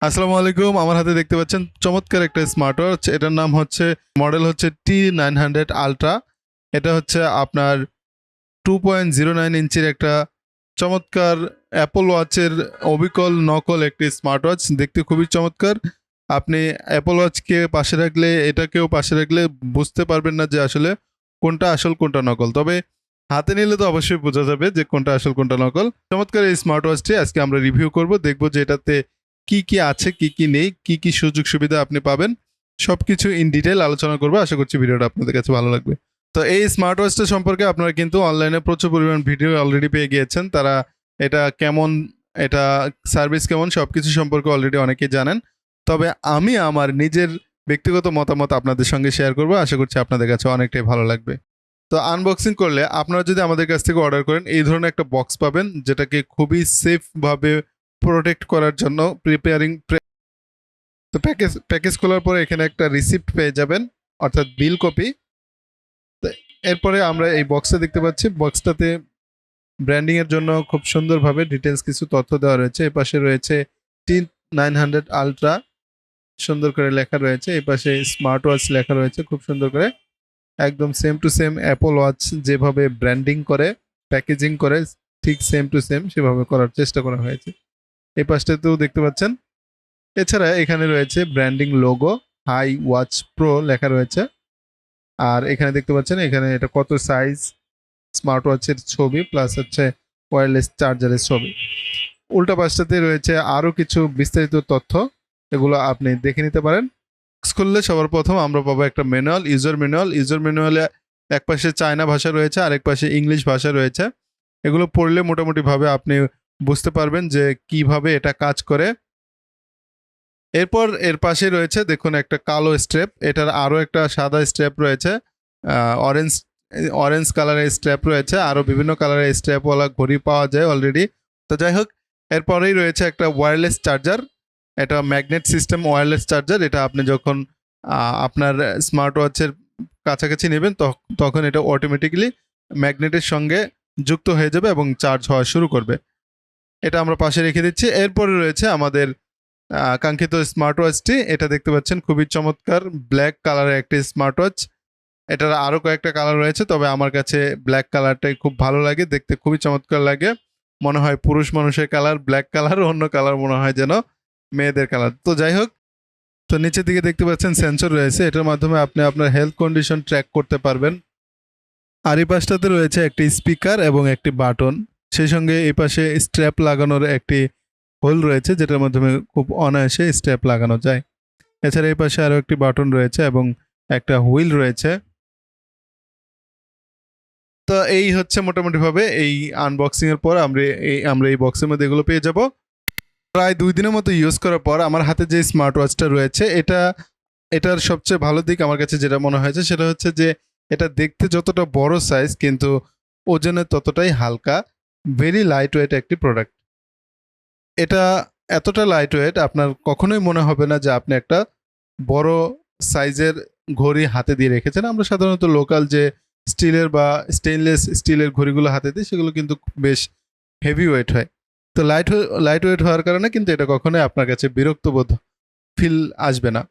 আসসালামু আলাইকুম। আমার হাতে দেখতে পাচ্ছেন চমৎকার একটা স্মার্ট ওয়াচ। এটার নাম হচ্ছে, মডেল হচ্ছে T900 আলট্রা। এটা হচ্ছে আপনার 2.09 ইঞ্চির একটা চমৎকার অ্যাপল ওয়াচের অবিকল নকল একটি স্মার্ট ওয়াচ। দেখতে খুবই চমৎকার। আপনি অ্যাপল ওয়াচকে পাশে রাখলে, এটাকেও পাশে রাখলে বুঝতে পারবেন না যে আসলে কোনটা আসল কোনটা নকল। তবে হাতে নিলে তো অবশ্যই বোঝা যাবে যে কোনটা আসল কোনটা নকল। চমৎকার এই স্মার্ট ওয়াচটি আজকে আমরা রিভিউ করব, দেখব যে এটাতে কি কি আছে, কি কি নেই, কি কি সুযোগ সুবিধা আপনি পাবেন, সবকিছু ইন ডিটেল আলোচনা করবো। আশা করছি ভিডিওটা আপনাদের কাছে ভালো লাগবে। তো এই স্মার্ট ওয়াচটা সম্পর্কে আপনারা কিন্তু অনলাইনে প্রচুর পরিমাণ ভিডিও অলরেডি পেয়ে গিয়েছেন। তারা এটা কেমন, এটা সার্ভিস কেমন, সবকিছু সম্পর্কে অলরেডি অনেকেই জানেন। তবে আমি আমার নিজের ব্যক্তিগত মতামত আপনাদের সঙ্গে শেয়ার করব। আশা করছি আপনাদের কাছে অনেকটাই ভালো লাগবে। তো আনবক্সিং করলে আপনারা যদি আমাদের কাছ থেকে অর্ডার করেন, এই ধরনের একটা বক্স পাবেন, যেটাকে খুবই সেফভাবে প্রোটেক্ট করার জন্য প্রিপেয়ারিং। তো প্যাকেজ খোলার পরে এখানে একটা রিসিপ্ট পেয়ে যাবেন, অর্থাৎ বিল কপি। তো এরপরে আমরা এই বক্সটা দেখতে পাচ্ছি, বক্সটাতে ব্র্যান্ডিং এর জন্য খুব সুন্দরভাবে ডিটেলস কিছু তথ্য দেওয়া রয়েছে। এই পাশে রয়েছে T900 আলট্রা, সুন্দর করে লেখা রয়েছে। এই পাশে স্মার্ট ওয়াচ লেখা রয়েছে খুব সুন্দর করে, একদম same to same Apple watch যেভাবে ব্র্যান্ডিং করে, প্যাকেজিং করে, ঠিক সেম টু সেম সেভাবে করার চেষ্টা করা হয়েছে। এই পাশটাতেও দেখতে পাচ্ছেন। এছাড়া এখানে রয়েছে branding logo, hi watch pro লেখা রয়েছে। আর এখানে দেখতে পাচ্ছেন, এখানে এটা কত সাইজ, স্মার্ট ওয়াচের ছবি প্লাস হচ্ছে ওয়্যারলেস চার্জারের ছবি। উল্টা পাশটাতে রয়েছে আরও কিছু বিস্তারিত তথ্য, এগুলো আপনি দেখে নিতে পারেন। খুললে সবার প্রথম আমরা পাবো একটা ম্যানুয়াল, ইউজার ম্যানুয়াল। ইউজার ম্যানুয়ালে এক পাশে চায়না ভাষা রয়েছে, আরেক পাশে ইংলিশ ভাষা রয়েছে। এগুলো পড়লে মোটামুটিভাবে আপনি বুঝতে পারবেন যে কিভাবে এটা কাজ করে। এরপর এর পাশে রয়েছে দেখুন একটা কালো স্ট্র্যাপ, এটার আরও একটা সাদা স্ট্র্যাপ রয়েছে, অরেঞ্জ অরেঞ্জ কালারের স্ট্র্যাপ রয়েছে, আরও বিভিন্ন কালারের স্ট্র্যাপওয়ালা ঘড়ি পাওয়া যায় অলরেডি। তো যাই হোক, এরপরেই রয়েছে একটা ওয়্যারলেস চার্জার। এটা ম্যাগনেট সিস্টেম ওয়্যারলেস চার্জার। এটা আপনি যখন আপনার স্মার্ট ওয়াচের কাছাকাছি নেবেন, তখন এটা অটোমেটিক্যালি ম্যাগনেটের সঙ্গে যুক্ত হয়ে যাবে এবং চার্জ হওয়া শুরু করবে। এটা আমরা পাশে রেখে দিচ্ছি। এরপরে রয়েছে আমাদের কাঙ্ক্ষিত স্মার্ট ওয়াচটি। এটা দেখতে পাচ্ছেন খুবই চমৎকার ব্ল্যাক কালারের একটি স্মার্ট ওয়াচ। এটার আরও কয়েকটা কালার রয়েছে, তবে আমার কাছে ব্ল্যাক কালারটাই খুব ভালো লাগে, দেখতে খুবই চমৎকার লাগে। মনে হয় পুরুষ মানুষের কালার ব্ল্যাক কালার, অন্য কালার মনে হয় যেন মেয়েদের কালার। তো যাই হোক, তো নিচের দিকে দেখতে পাচ্ছেন সেন্সর রয়েছে, এটার মাধ্যমে আপনি আপনার হেলথ কন্ডিশন ট্র্যাক করতে পারবেন। আর এই পাশটাতে রয়েছে একটি স্পিকার এবং একটি বাটন, সেই সঙ্গে এই পাশে স্ট্র্যাপ লাগানোর একটি হোল রয়েছে, যেটার মাধ্যমে খুব অনায়াসে স্ট্র্যাপ লাগানো যায়। এছাড়া এই পাশে আরও একটি বাটন রয়েছে এবং একটা হুইল রয়েছে। তো এই হচ্ছে মোটামুটিভাবে এই আনবক্সিং এর পর আমরা এই বক্সের মধ্যে এগুলো পেয়ে যাব। প্রায় 2 দিনের মতো ইউজ করার পর আমার হাতে যে স্মার্ট ওয়াচটা রয়েছে, এটার সবচেয়ে ভালো দিক আমার কাছে যেটা মনে হয়েছে সেটা হচ্ছে যে এটা দেখতে যতটা বড় সাইজ, কিন্তু ওজনে ততটাই হালকা। ভেরি লাইট ওয়েট একটি প্রোডাক্ট। এটা এতটা লাইট ওয়েট আপনার কখনোই মনে হবে না যে আপনি একটা বড় সাইজের ঘড়ি হাতে দিয়ে রেখেছেন। আমরা সাধারণত লোকাল যে স্টিলের বা স্টেইনলেস স্টিলের ঘড়িগুলো হাতে দিই, সেগুলো কিন্তু বেশ হেভি ওয়েট হয়। তো লাইট ওয়েট হওয়ার কারণে কিন্তু এটা কখনোই আপনার কাছে বিরক্তবোধ ফিল আসবে না।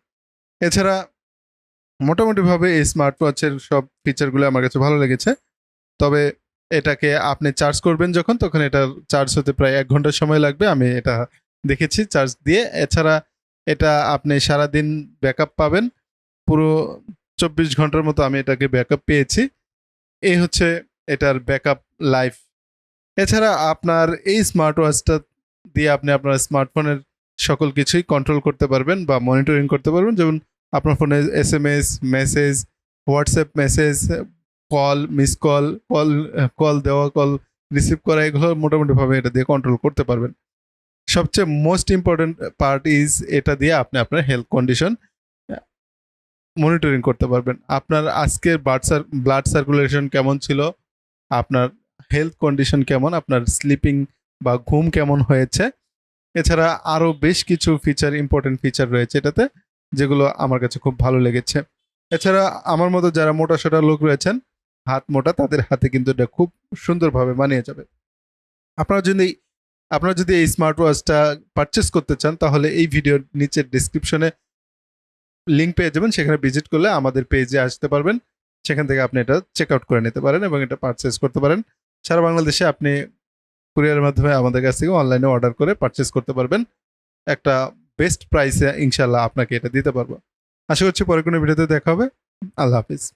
এছাড়া মোটামুটিভাবে এই স্মার্ট ওয়াচের সব ফিচারগুলো আমার কাছে ভালো লেগেছে। তবে এটাকে আপনি চার্জ করবেন যখন, তখন এটার চার্জ হতে প্রায় 1 ঘন্টা সময় লাগবে, আমি এটা দেখেছি চার্জ দিয়ে। এছাড়া এটা আপনি সারাদিন ব্যাকআপ পাবেন, পুরো 24 ঘন্টার মতো আমি এটাকে ব্যাকআপ পেয়েছি। এই হচ্ছে এটার ব্যাকআপ লাইফ। এছাড়া আপনার এই স্মার্ট ওয়াচটা দিয়ে আপনি আপনার স্মার্টফোনের সকল কিছুই কন্ট্রোল করতে পারবেন বা মনিটরিং করতে পারবেন। যেমন আপনার ফোনে SMS, message, WhatsApp message, call, miss call, call দেওয়া, কল রিসিভ করা, এগুলো মোটামুটিভাবে এটা দিয়ে কন্ট্রোল করতে পারবেন। সবচেয়ে মোস্ট ইম্পর্টেন্ট পার্ট ইজ, এটা দিয়ে আপনি আপনার হেলথ কন্ডিশন মনিটরিং করতে পারবেন। আপনার আজকের ব্লাড সার্কুলেশন কেমন ছিল, আপনার হেলথ কন্ডিশন কেমন, আপনার স্লিপিং বা ঘুম কেমন হয়েছে। এছাড়া আরও বেশ কিছু ইম্পর্টেন্ট ফিচার রয়েছে এটাতে, যেগুলো আমার কাছে খুব ভালো লেগেছে। এছাড়া আমার মতো যারা মোটাসোটা লোক রয়েছেন, হাত মোটা, তাদের হাতে কিন্তু এটা খুব সুন্দরভাবে মানিয়ে যাবে। আপনারা যদি আপনারা যদি এই স্মার্ট ওয়াচটা পারচেস করতে চান তাহলে এই ভিডিওর নিচের ডিসক্রিপশনে লিঙ্ক পেয়ে যাবেন, সেখানে ভিজিট করলে আমাদের পেজে আসতে পারবেন, সেখান থেকে আপনি এটা চেক আউট করে নিতে পারেন এবং এটা পারচেস করতে পারেন। সারা বাংলাদেশে আপনি কুরিয়ারের মাধ্যমে আমাদের কাছ থেকে অনলাইনে অর্ডার করে পারচেস করতে পারবেন, একটা বেস্ট প্রাইসে ইনশাল্লাহ আপনাকে এটা দিতে পারবো। আশা করছি পরে কোনো ভিডিওতে দেখা হবে। আল্লাহ হাফিজ।